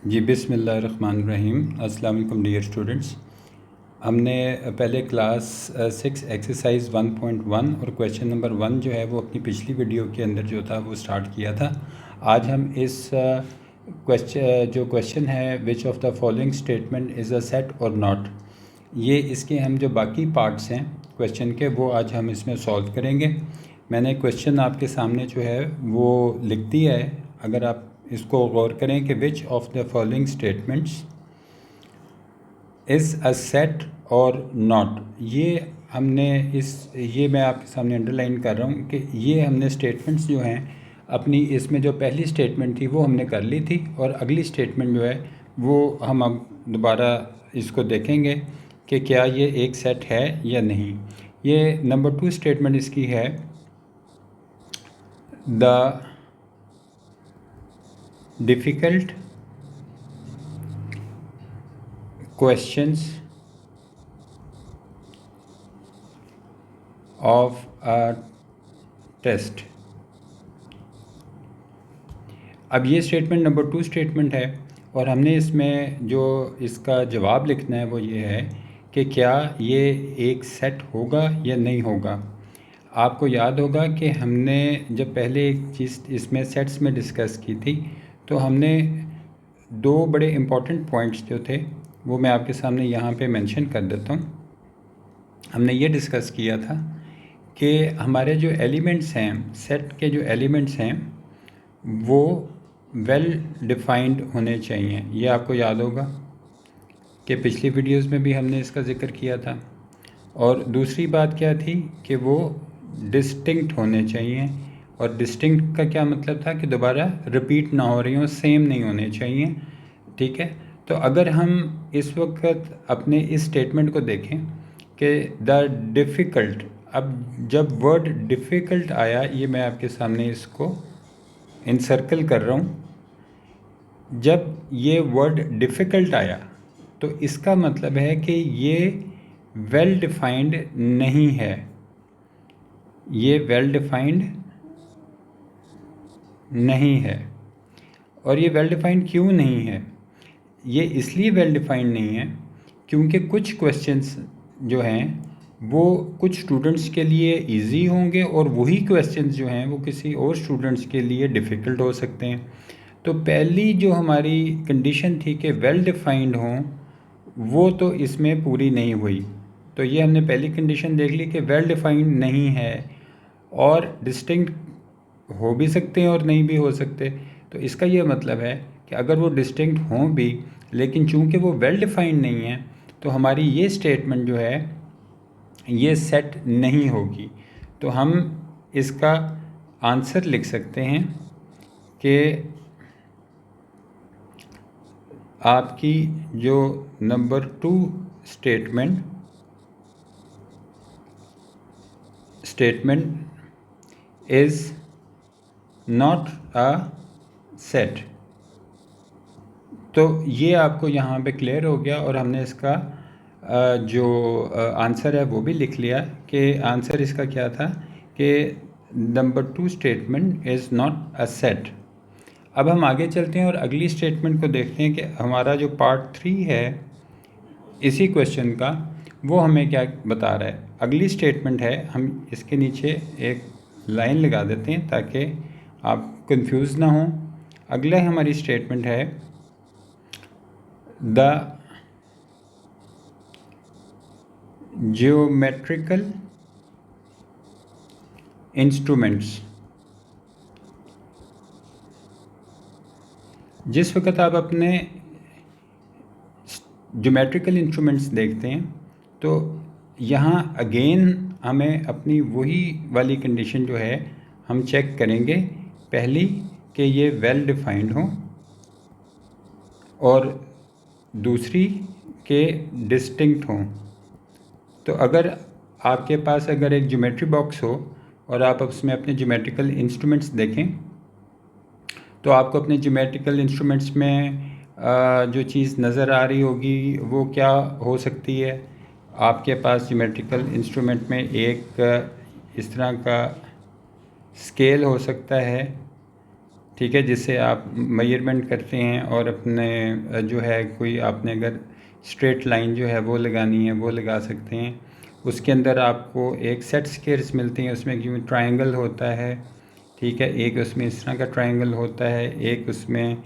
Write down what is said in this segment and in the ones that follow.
जी बिस्मिल्लाहिर्रहमानिर्रहीम। अस्सलाम वालेकुम डियर स्टूडेंट्स। हमने पहले क्लास 6 एक्सरसाइज 1.1 और क्वेश्चन नंबर 1 जो है वो अपनी पिछली वीडियो के अंदर जो था वो स्टार्ट किया था। आज हम इस क्वेश्चन है which of the following statement is a set और नॉट, ये इसके हम जो बाकी पार्ट्स हैं क्वेश्चन के वो आज हम इसमें सॉल्व करेंगे। मैंने क्वेश्चन आपके सामने जो है वो लिख दिया है, अगर आप इसको गौर करें कि which of the following statements is a set और नॉट, ये मैं आपके सामने अंडरलाइन कर रहा हूँ कि ये हमने स्टेटमेंट्स जो हैं अपनी इसमें जो पहली स्टेटमेंट थी वो हमने कर ली थी और अगली स्टेटमेंट जो है वो हम अब दोबारा इसको देखेंगे कि क्या ये एक सेट है या नहीं। ये नंबर 2 स्टेटमेंट इसकी है, the difficult questions of a test. अब ये स्टेटमेंट नंबर 2 स्टेटमेंट है और हमने इसमें जो इसका जवाब लिखना है वो ये है कि क्या ये एक सेट होगा या नहीं होगा। आपको याद होगा कि हमने जब पहले एक चीज़ इसमें सेट्स में डिस्कस की थी तो हमने दो बड़े इम्पॉर्टेंट पॉइंट्स जो थे वो मैं आपके सामने यहाँ पे मेंशन कर देता हूँ। हमने ये डिस्कस किया था कि हमारे जो एलिमेंट्स हैं, सेट के जो एलिमेंट्स हैं वो वेल डिफाइंड होने चाहिए। ये आपको याद होगा कि पिछली वीडियोस में भी हमने इसका ज़िक्र किया था। और दूसरी बात क्या थी कि वो डिस्टिंक्ट होने चाहिए, और डिस्टिंक्ट का क्या मतलब था कि दोबारा रिपीट ना हो रही हो, सेम नहीं होने चाहिए। ठीक है, तो अगर हम इस वक्त अपने इस स्टेटमेंट को देखें कि द डिफ़िकल्ट, अब जब वर्ड डिफ़िकल्ट आया, ये मैं आपके सामने इसको इनसर्कल कर रहा हूँ, जब ये वर्ड डिफ़िकल्ट आया तो इसका मतलब है कि ये वेल डिफाइंड नहीं है। ये वेल डिफाइंड नहीं है। और ये वेल डिफाइंड क्यों नहीं है? ये इसलिए वेल डिफाइंड नहीं है क्योंकि कुछ क्वेश्चंस जो हैं वो कुछ स्टूडेंट्स के लिए इजी होंगे और वही क्वेश्चंस जो हैं वो किसी और स्टूडेंट्स के लिए डिफ़िकल्ट हो सकते हैं। तो पहली जो हमारी कंडीशन थी कि वेल डिफाइंड हों, वो तो इसमें पूरी नहीं हुई। तो ये हमने पहली कंडीशन देख ली कि वेल डिफाइंड नहीं है, और डिस्टिंक्ट हो भी सकते हैं और नहीं भी हो सकते। तो इसका ये मतलब है कि अगर वो डिस्टिंक्ट हों भी लेकिन चूंकि वो वेल डिफाइंड नहीं है तो हमारी ये स्टेटमेंट जो है ये सेट नहीं होगी। तो हम इसका आंसर लिख सकते हैं कि आपकी जो number 2 statement is not a set. तो ये आपको यहाँ पे क्लियर हो गया और हमने इसका जो आंसर है वो भी लिख लिया कि आंसर इसका क्या था कि number 2 statement is not a set. अब हम आगे चलते हैं और अगली स्टेटमेंट को देखते हैं कि हमारा जो पार्ट 3 है इसी क्वेश्चन का वो हमें क्या बता रहा है। अगली स्टेटमेंट है, हम इसके नीचे एक लाइन लगा देते हैं ताकि आप कंफ्यूज ना हों। अगला हमारी स्टेटमेंट है, द ज्योमेट्रिकल इंस्ट्रूमेंट्स। जिस वक्त आप अपने ज्योमेट्रिकल इंस्ट्रूमेंट्स देखते हैं तो यहाँ अगेन हमें अपनी वही वाली कंडीशन जो है हम चेक करेंगे। पहली कि ये वेल डिफाइंड हो, और दूसरी के डिस्टिंक्ट हों। तो अगर आपके पास अगर एक ज्योमेट्री बॉक्स हो और आप उसमें अपने ज्योमेट्रिकल इंस्ट्रूमेंट्स देखें तो आपको अपने ज्योमेट्रिकल इंस्ट्रूमेंट्स में जो चीज़ नज़र आ रही होगी वो क्या हो सकती है। आपके पास ज्योमेट्रिकल इंस्ट्रूमेंट में एक इस तरह का स्केल हो सकता है, ठीक है, जिससे आप मेजरमेंट करते हैं और अपने जो है कोई आपने अगर स्ट्रेट लाइन जो है वो लगानी है वो लगा सकते हैं। उसके अंदर आपको एक सेट स्क्वायर्स मिलती हैं, उसमें क्यों ट्रायंगल होता है, ठीक है, एक उसमें इस तरह का ट्रायंगल होता है, एक उसमें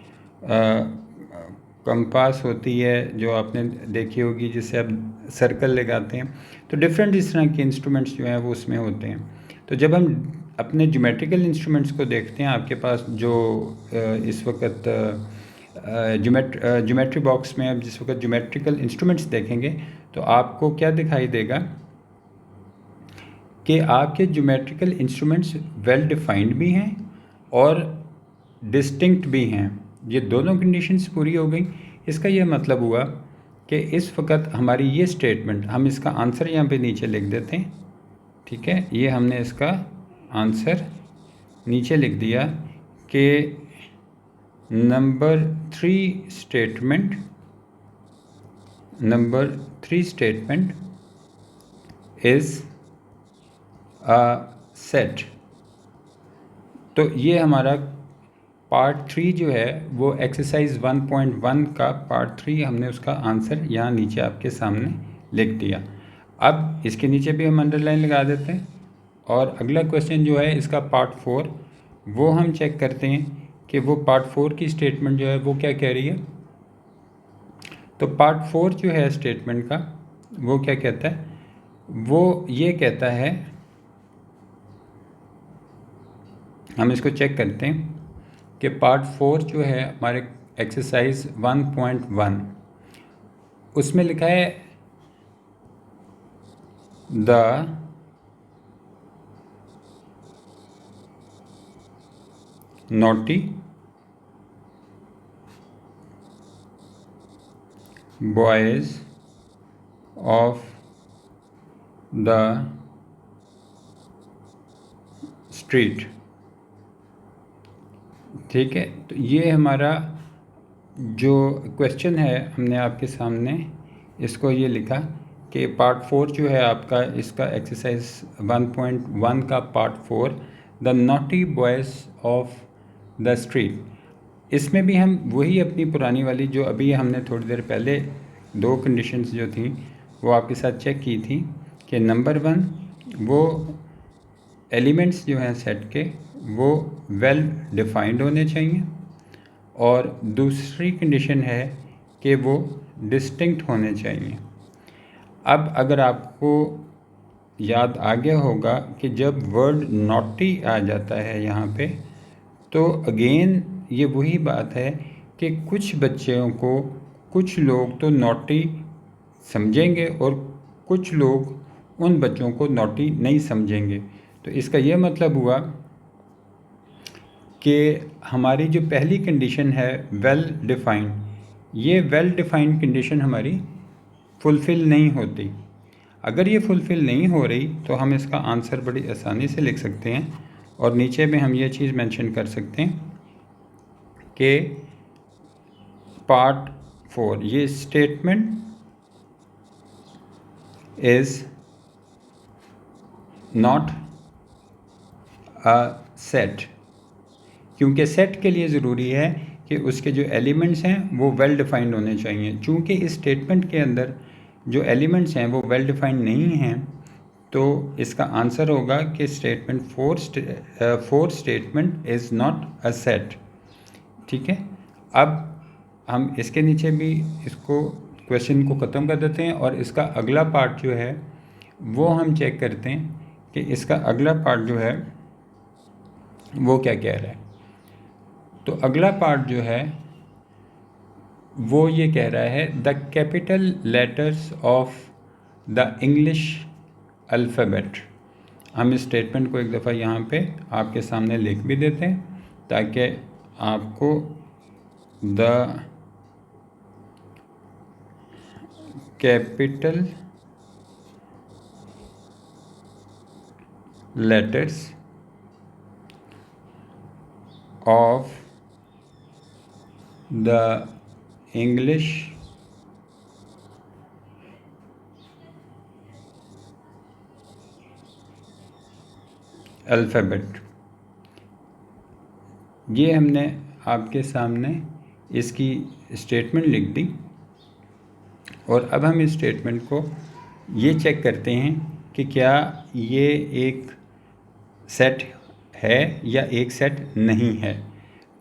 कंपास होती है जो आपने देखी होगी जिससे आप सर्कल लगाते हैं। तो डिफरेंट इस तरह के इंस्ट्रूमेंट्स जो हैं वो उसमें होते हैं। तो जब हम अपने ज्योमेट्रिकल इंस्ट्रूमेंट्स को देखते हैं, आपके पास जो इस वक्त ज्योमेट्री बॉक्स में अब जिस वक्त ज्योमेट्रिकल इंस्ट्रूमेंट्स देखेंगे तो आपको क्या दिखाई देगा कि आपके ज्योमेट्रिकल इंस्ट्रूमेंट्स वेल डिफाइंड भी हैं और डिस्टिंक्ट भी हैं। ये दोनों कंडीशंस पूरी हो गई। इसका यह मतलब हुआ कि इस वक्त हमारी ये स्टेटमेंट, हम इसका आंसर यहाँ पे नीचे लिख देते हैं, ठीक है, ये हमने इसका आंसर नीचे लिख दिया कि number three statement is a set. तो ये हमारा पार्ट 3 जो है वो एक्सरसाइज 1.1 का पार्ट 3, हमने उसका आंसर यहाँ नीचे आपके सामने लिख दिया। अब इसके नीचे भी हम अंडरलाइन लगा देते हैं और अगला क्वेश्चन जो है इसका पार्ट 4, वो हम चेक करते हैं कि वो पार्ट 4 की स्टेटमेंट जो है वो क्या कह रही है। तो पार्ट 4 जो है स्टेटमेंट का वो क्या कहता है, वो ये कहता है, हम इसको चेक करते हैं कि पार्ट 4 जो है हमारे एक्सरसाइज 1.1 उसमें लिखा है the naughty boys of the street. ठीक है, तो ये हमारा जो क्वेश्चन है हमने आपके सामने इसको ये लिखा कि पार्ट 4 जो है आपका इसका एक्सरसाइज 1.1 का part 4, the naughty boys of the street. इसमें भी हम वही अपनी पुरानी वाली जो अभी हमने थोड़ी देर पहले दो कंडीशंस जो थी वो आपके साथ चेक की थी कि नंबर 1 वो एलिमेंट्स जो हैं सेट के वो वेल डिफाइंड होने चाहिए और दूसरी कंडीशन है कि वो डिस्टिंक्ट होने चाहिए। अब अगर आपको याद आ गया होगा कि जब वर्ड नॉटी आ जाता है यहाँ पे, तो अगेन ये वही बात है कि कुछ बच्चों को, कुछ लोग तो नॉटी समझेंगे और कुछ लोग उन बच्चों को नॉटी नहीं समझेंगे। तो इसका ये मतलब हुआ कि हमारी जो पहली कंडीशन है वेल डिफाइंड, ये वेल डिफाइंड कंडीशन हमारी फुलफ़िल नहीं होती। अगर ये फुलफ़िल नहीं हो रही तो हम इसका आंसर बड़ी आसानी से लिख सकते हैं और नीचे में हम ये चीज़ मेंशन कर सकते हैं कि पार्ट 4 ये statement is not a set, क्योंकि सेट के लिए ज़रूरी है कि उसके जो एलिमेंट्स हैं वो वेल डिफाइंड होने चाहिए। चूँकि इस स्टेटमेंट के अंदर जो एलिमेंट्स हैं वो वेल डिफाइंड नहीं हैं, तो इसका आंसर होगा कि statement 4 statement is not a set. ठीक है, अब हम इसके नीचे भी इसको क्वेश्चन को ख़त्म कर देते हैं और इसका अगला पार्ट जो है वो हम चेक करते हैं कि इसका अगला पार्ट जो है वो क्या कह रहा है। तो अगला पार्ट जो है वो ये कह रहा है the capital letters of the English alphabet. हम इस स्टेटमेंट को एक दफ़ा यहाँ पे आपके सामने लिख भी देते हैं ताकि आपको the capital letters of the English alphabet. ये हमने आपके सामने इसकी स्टेटमेंट लिख दी और अब हम इस स्टेटमेंट को ये चेक करते हैं कि क्या ये एक सेट है या एक सेट नहीं है।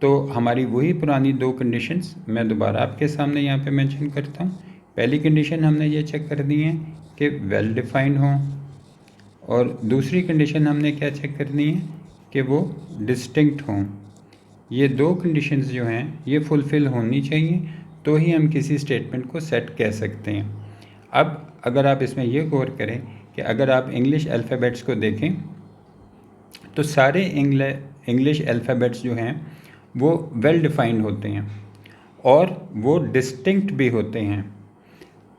तो हमारी वही पुरानी दो कंडीशंस मैं दोबारा आपके सामने यहाँ पे मेंशन करता हूँ। पहली कंडीशन हमने ये चेक कर दी है कि वेल डिफाइंड हों, और दूसरी कंडीशन हमने क्या चेक करनी है कि वो डिस्टिंक्ट हों। ये दो कंडीशंस जो हैं ये फुलफ़िल होनी चाहिए, तो ही हम किसी स्टेटमेंट को सेट कह सकते हैं। अब अगर आप इसमें ये गौर करें कि अगर आप इंग्लिश अल्फ़ाबेट्स को देखें तो सारे इंग्लिश अल्फ़ाबेट्स जो हैं वो वेल डिफाइंड होते हैं और वो डिस्टिंक्ट भी होते हैं।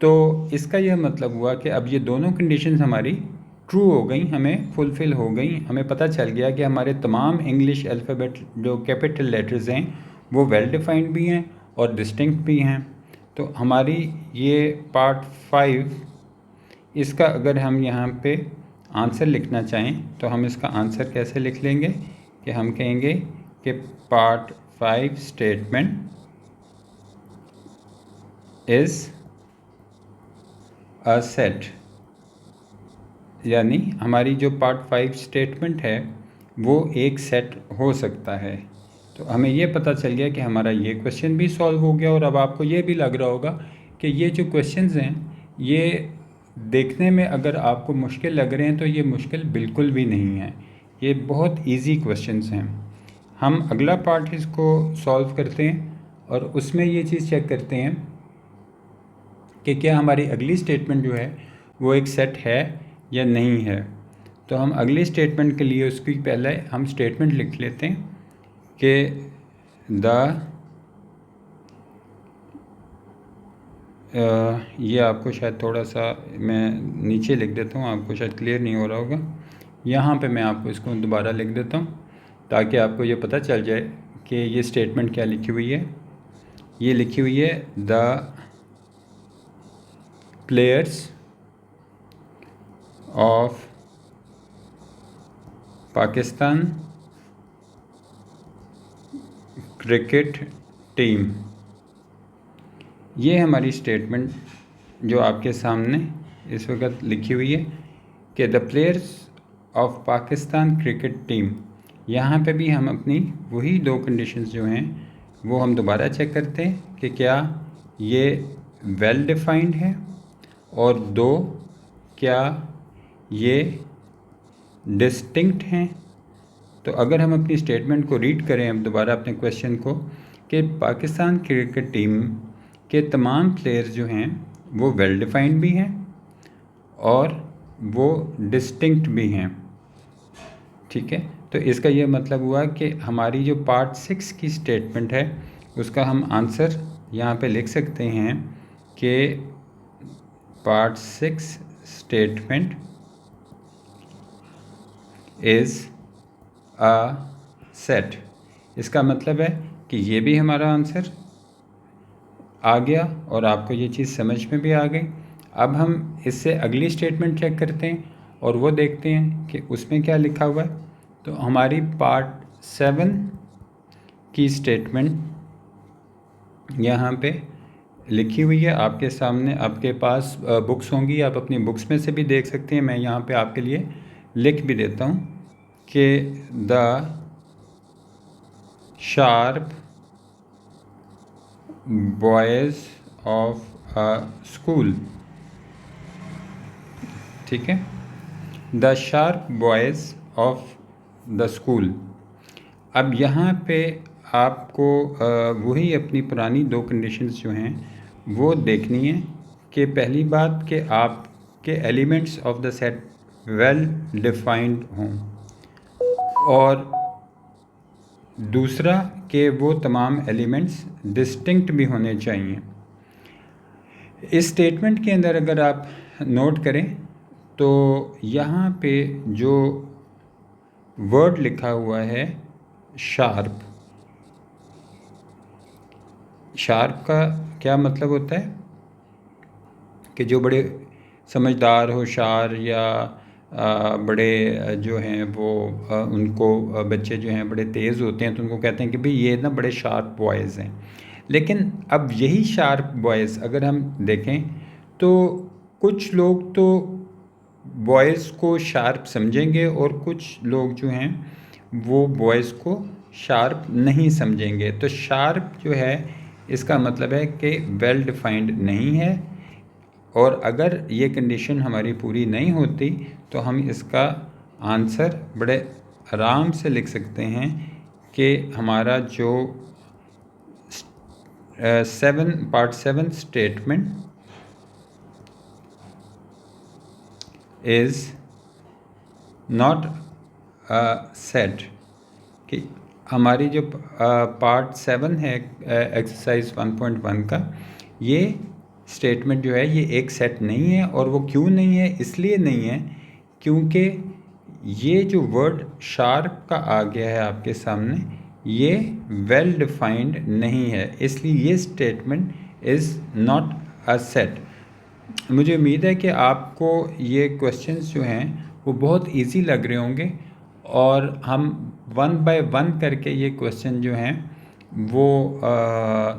तो इसका यह मतलब हुआ कि अब ये दोनों कंडीशंस हमारी ट्रू हो गई, हमें फुलफ़िल हो गई। हमें पता चल गया कि हमारे तमाम इंग्लिश अल्फ़ाबेट जो कैपिटल लेटर्स हैं वो वेल डिफाइंड भी हैं और डिस्टिंक्ट भी हैं। तो हमारी ये पार्ट 5, इसका अगर हम यहाँ पे आंसर लिखना चाहें तो हम इसका आंसर कैसे लिख लेंगे कि हम कहेंगे कि part 5 statement is a set, यानी हमारी जो पार्ट 5 स्टेटमेंट है वो एक सेट हो सकता है। तो हमें ये पता चल गया कि हमारा ये क्वेश्चन भी सॉल्व हो गया। और अब आपको ये भी लग रहा होगा कि ये जो क्वेश्चंस हैं ये देखने में अगर आपको मुश्किल लग रहे हैं तो ये मुश्किल बिल्कुल भी नहीं है, ये बहुत इजी क्वेश्चंस हैं। हम अगला पार्ट इसको सॉल्व करते हैं और उसमें ये चीज़ चेक करते हैं कि क्या हमारी अगली स्टेटमेंट जो है वो एक सेट है या नहीं है। तो हम अगली स्टेटमेंट के लिए उसकी पहले हम स्टेटमेंट लिख लेते हैं कि ये आपको शायद थोड़ा सा मैं नीचे लिख देता हूँ, आपको शायद क्लियर नहीं हो रहा होगा। यहाँ पे मैं आपको इसको दोबारा लिख देता हूँ ताकि आपको ये पता चल जाए कि ये स्टेटमेंट क्या लिखी हुई है। ये लिखी हुई है the players of Pakistan cricket team. ये हमारी स्टेटमेंट जो आपके सामने इस वक्त लिखी हुई है कि the players of Pakistan cricket team. यहाँ पे भी हम अपनी वही दो कंडीशंस जो हैं वो हम दोबारा चेक करते हैं कि क्या ये वेल डिफाइंड है, और दो, क्या ये डिस्टिंक्ट हैं। तो अगर हम अपनी स्टेटमेंट को रीड करें अब दोबारा अपने क्वेश्चन को, कि पाकिस्तान क्रिकेट टीम के तमाम प्लेयर्स जो हैं वो वेल डिफाइंड भी हैं और वो डिस्टिंक्ट भी हैं, ठीक है। तो इसका ये मतलब हुआ कि हमारी जो पार्ट 6 की स्टेटमेंट है उसका हम आंसर यहाँ पे लिख सकते हैं कि part 6 statement is a set. इसका मतलब है कि ये भी हमारा आंसर आ गया और आपको ये चीज़ समझ में भी आ गई। अब हम इससे अगली स्टेटमेंट चेक करते हैं और वो देखते हैं कि उसमें क्या लिखा हुआ है। तो हमारी पार्ट 7 की स्टेटमेंट यहाँ पे लिखी हुई है आपके सामने। आपके पास बुक्स होंगी, आप अपनी बुक्स में से भी देख सकते हैं। मैं यहाँ पे आपके लिए लिख भी देता हूँ कि the sharp boys of a school, ठीक है, the sharp boys of the school. अब यहाँ पे आपको वही अपनी पुरानी दो कंडीशंस जो हैं वो देखनी है कि पहली बात कि आपके elements of the set well defined हों, और दूसरा कि वो तमाम एलिमेंट्स डिस्टिंक्ट भी होने चाहिए। इस स्टेटमेंट के अंदर अगर आप नोट करें तो यहाँ पे जो वर्ड लिखा हुआ है शार्प, शार्प का क्या मतलब होता है कि जो बड़े समझदार, होशियार या बड़े जो हैं वो उनको बच्चे जो हैं बड़े तेज़ होते हैं, तो उनको कहते हैं कि भाई ये ना बड़े शार्प बॉयज़ हैं। लेकिन अब यही शार्प बॉयज़ अगर हम देखें तो कुछ लोग तो बॉयज़ को शार्प समझेंगे और कुछ लोग जो हैं वो बॉयज़ को शार्प नहीं समझेंगे। तो शार्प जो है इसका मतलब है कि वेल डिफाइंड नहीं है, और अगर ये कंडीशन हमारी पूरी नहीं होती तो हम इसका आंसर बड़े आराम से लिख सकते हैं कि हमारा जो part 7 statement is not set, कि हमारी जो पार्ट 7 है एक्सरसाइज 1.1 का, ये स्टेटमेंट जो है ये एक सेट नहीं है। और वो क्यों नहीं है? इसलिए नहीं है क्योंकि ये जो वर्ड शार्प का आ गया है आपके सामने, ये वेल डिफाइंड नहीं है, इसलिए ये statement is not a set. मुझे उम्मीद है कि आपको ये क्वेश्चंस जो हैं वो बहुत इजी लग रहे होंगे, और हम 1 बाय 1 करके ये क्वेश्चन जो हैं वो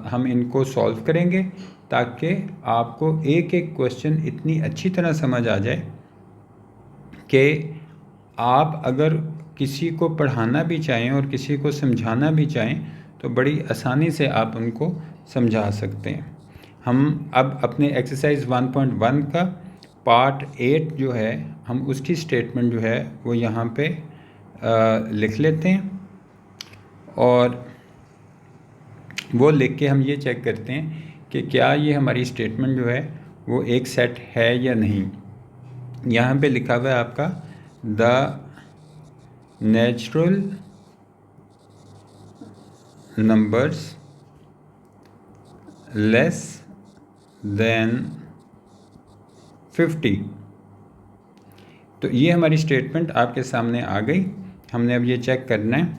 हम इनको सॉल्व करेंगे, ताकि आपको एक एक क्वेश्चन इतनी अच्छी तरह समझ आ जाए कि आप अगर किसी को पढ़ाना भी चाहें और किसी को समझाना भी चाहें तो बड़ी आसानी से आप उनको समझा सकते हैं। हम अब अपने एक्सरसाइज 1.1 का पार्ट 8 जो है हम उसकी स्टेटमेंट जो है वो यहाँ पे लिख लेते हैं, और वो लिख के हम ये चेक करते हैं कि क्या ये हमारी स्टेटमेंट जो है वो एक सेट है या नहीं। यहाँ पे लिखा हुआ है आपका the natural numbers less then 50। तो ये हमारी स्टेटमेंट आपके सामने आ गई। हमने अब ये चेक करना है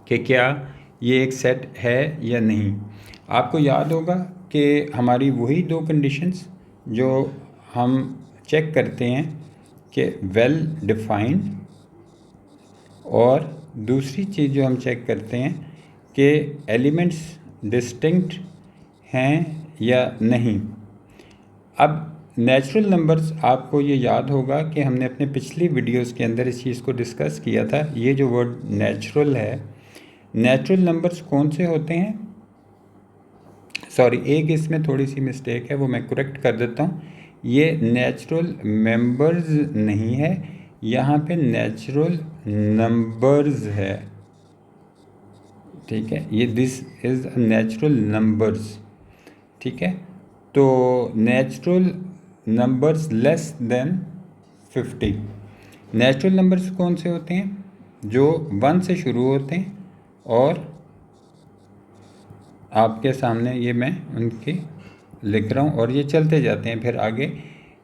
कि क्या ये एक सेट है या नहीं। आपको याद होगा कि हमारी वही दो कंडीशंस जो हम चेक करते हैं कि वेल डिफाइंड, और दूसरी चीज़ जो हम चेक करते हैं कि एलिमेंट्स डिस्टिंक्ट हैं या नहीं। अब नेचुरल नंबर्स, आपको ये याद होगा कि हमने अपने पिछली वीडियोस के अंदर इस चीज़ को डिस्कस किया था। ये जो वर्ड नेचुरल है, नेचुरल नंबर्स कौन से होते हैं? सॉरी, एक इसमें थोड़ी सी मिस्टेक है, वो मैं करेक्ट कर देता हूँ। ये नेचुरल मेंबर्स नहीं है, यहाँ पे नेचुरल नंबर्स है, ठीक है। ये दिस इज़ नेचुरल नंबर्स, ठीक है। तो natural numbers less then 50। Natural numbers कौन से होते हैं? जो 1 से शुरू होते हैं, और आपके सामने ये मैं उनके लिख रहा हूँ और ये चलते जाते हैं फिर आगे।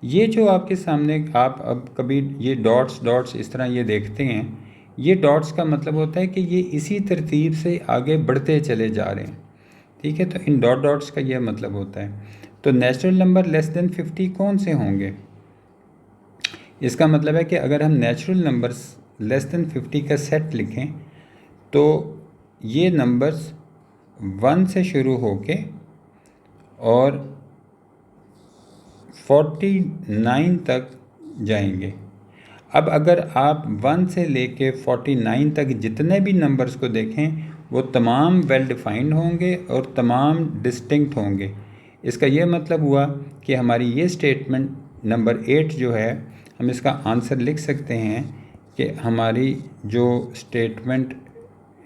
ये जो आपके सामने आप अब कभी ये डॉट्स डॉट्स इस तरह ये देखते हैं, ये डॉट्स का मतलब होता है कि ये इसी तरतीब से आगे बढ़ते चले जा रहे हैं, ठीक है। तो इन डॉट डॉट्स का यह मतलब होता है। तो नेचुरल नंबर लेस देन 50 कौन से होंगे? इसका मतलब है कि अगर हम नेचुरल नंबर्स लेस देन 50 का सेट लिखें तो ये नंबर्स 1 से शुरू होके और 49 तक जाएंगे। अब अगर आप 1 से लेके 49 तक जितने भी नंबर्स को देखें वो तमाम वेल डिफाइंड होंगे और तमाम डिस्टिंक्ट होंगे। इसका ये मतलब हुआ कि हमारी ये स्टेटमेंट नंबर 8 जो है, हम इसका आंसर लिख सकते हैं कि हमारी जो स्टेटमेंट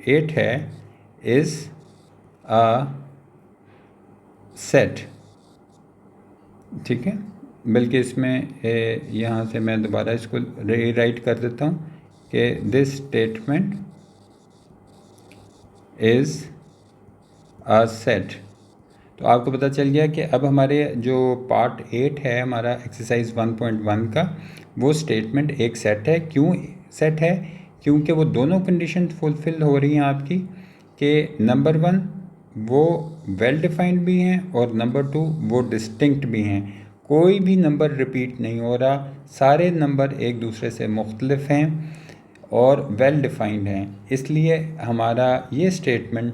8 है इज़ अ सेट, ठीक है। बल्कि इसमें यहाँ से मैं दोबारा इसको रीराइट कर देता हूँ कि this statement is a set. तो आपको पता चल गया कि अब हमारे जो पार्ट 8 है हमारा एक्सरसाइज 1.1 का, वो स्टेटमेंट एक सेट है। क्यों सेट है? क्योंकि वो दोनों कंडीशन फुलफ़िल हो रही हैं आपकी, कि नंबर 1 वो वेल डिफाइंड भी हैं और नंबर 2 वो डिस्टिंक्ट भी हैं। कोई भी नंबर रिपीट नहीं हो रहा, सारे नंबर एक दूसरे से मुख्तलिफ हैं और वेल डिफाइंड हैं, इसलिए हमारा ये स्टेटमेंट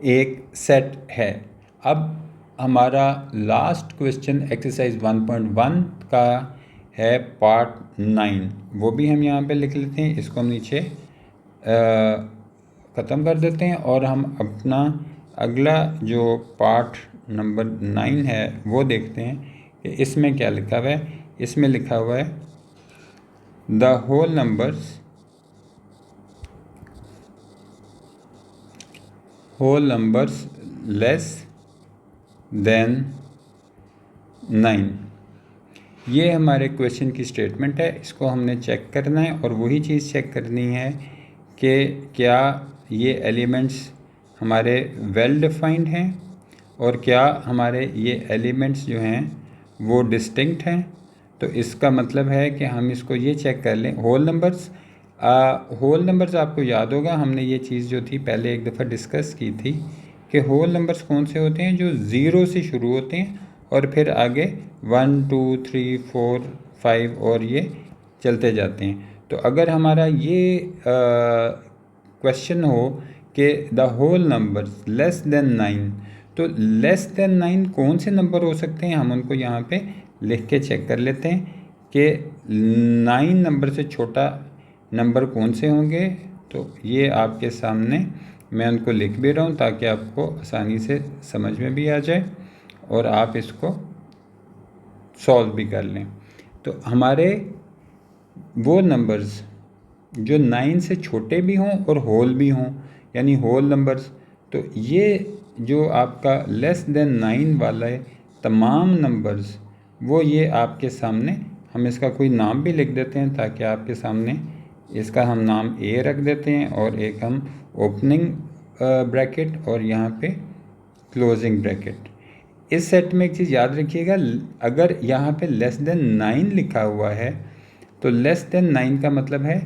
एक सेट है। अब हमारा लास्ट क्वेश्चन एक्सरसाइज 1.1 का है पार्ट 9, वो भी हम यहाँ पे लिख लेते हैं। इसको हम नीचे ख़त्म कर देते हैं और हम अपना अगला जो पार्ट नंबर 9 है वो देखते हैं कि इसमें क्या लिखा हुआ है। इसमें लिखा हुआ है the whole numbers less than 9। ये हमारे क्वेश्चन की स्टेटमेंट है, इसको हमने चेक करना है और वही चीज़ चेक करनी है कि क्या ये एलिमेंट्स हमारे वेल डिफाइंड हैं और क्या हमारे ये एलिमेंट्स जो हैं वो डिस्टिंक्ट हैं। तो इसका मतलब है कि हम इसको ये चेक कर लें होल नंबर्स आपको याद होगा, हमने ये चीज़ जो थी पहले एक दफ़ा डिस्कस की थी कि होल नंबर्स कौन से होते हैं, जो ज़ीरो से शुरू होते हैं और फिर आगे 1 2 3 4 5 और ये चलते जाते हैं। तो अगर हमारा ये क्वेश्चन हो कि the whole numbers less than 9, तो लेस देन 9 कौन से नंबर हो सकते हैं, हम उनको यहाँ पे लिख के चेक कर लेते हैं कि 9 नंबर से छोटा नंबर कौन से होंगे। तो ये आपके सामने मैं उनको लिख भी रहा हूँ ताकि आपको आसानी से समझ में भी आ जाए और आप इसको सॉल्व भी कर लें। तो हमारे वो नंबर्स जो 9 से छोटे भी हों और होल भी हों, यानी होल नंबर्स, तो ये जो आपका लेस देन 9 वाला है तमाम नंबर्स वो ये आपके सामने, हम इसका कोई नाम भी लिख देते हैं ताकि आपके सामने इसका हम नाम ए रख देते हैं और एक हम ओपनिंग ब्रैकेट और यहाँ पे क्लोजिंग ब्रैकेट। इस सेट में एक चीज़ याद रखिएगा, अगर यहाँ पे लेस देन 9 लिखा हुआ है तो लेस देन 9 का मतलब है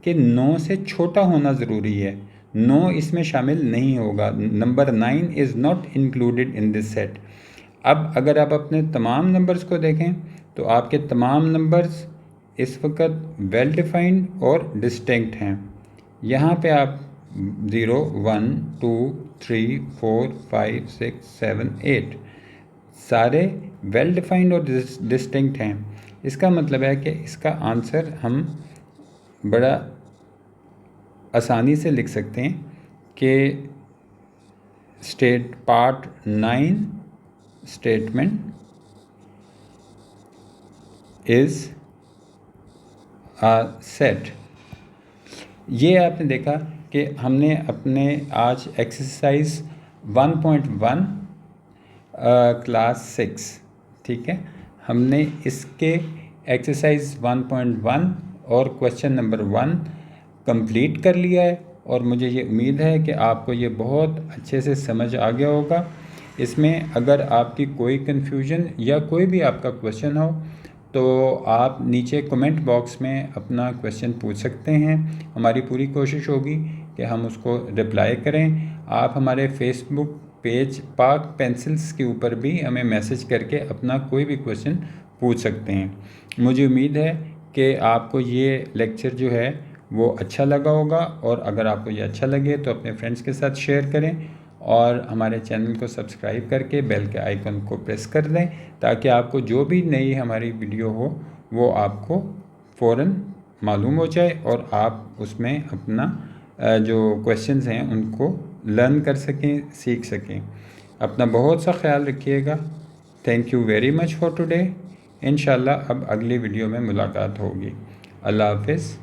कि 9 से छोटा होना ज़रूरी है, 9 इसमें शामिल नहीं होगा, number 9 is not included in this set. अब अगर आप अपने तमाम नंबर्स को देखें तो आपके तमाम नंबर्स इस वक्त वेल डिफाइंड और डिस्टिंक्ट हैं। यहाँ पे आप 0 1 2 3 4 5 6 7 8 सारे वेल डिफाइंड और डिस्टिंक्ट हैं। इसका मतलब है कि इसका आंसर हम बड़ा आसानी से लिख सकते हैं कि part 9 statement is a set. ये आपने देखा कि हमने अपने आज एक्सरसाइज 1.1 क्लास 6, ठीक है, हमने इसके एक्सरसाइज 1.1 और क्वेश्चन नंबर 1 कंप्लीट कर लिया है और मुझे ये उम्मीद है कि आपको ये बहुत अच्छे से समझ आ गया होगा। इसमें अगर आपकी कोई कन्फ्यूजन या कोई भी आपका क्वेश्चन हो तो आप नीचे कमेंट बॉक्स में अपना क्वेश्चन पूछ सकते हैं, हमारी पूरी कोशिश होगी कि हम उसको रिप्लाई करें। आप हमारे फेसबुक पेज पाक पेंसिल्स के ऊपर भी हमें मैसेज करके अपना कोई भी क्वेश्चन पूछ सकते हैं। मुझे उम्मीद है कि आपको ये लेक्चर जो है वो अच्छा लगा होगा और अगर आपको ये अच्छा लगे तो अपने फ्रेंड्स के साथ शेयर करें और हमारे चैनल को सब्सक्राइब करके बेल के आइकन को प्रेस कर दें ताकि आपको जो भी नई हमारी वीडियो हो वो आपको फ़ौरन मालूम हो जाए और आप उसमें अपना जो क्वेश्चंस हैं उनको लर्न कर सकें, सीख सकें। अपना बहुत सा ख्याल रखिएगा। Thank you very much for today. इंशाल्लाह अब अगली वीडियो में मुलाकात होगी। अल्लाह हाफ़िज़।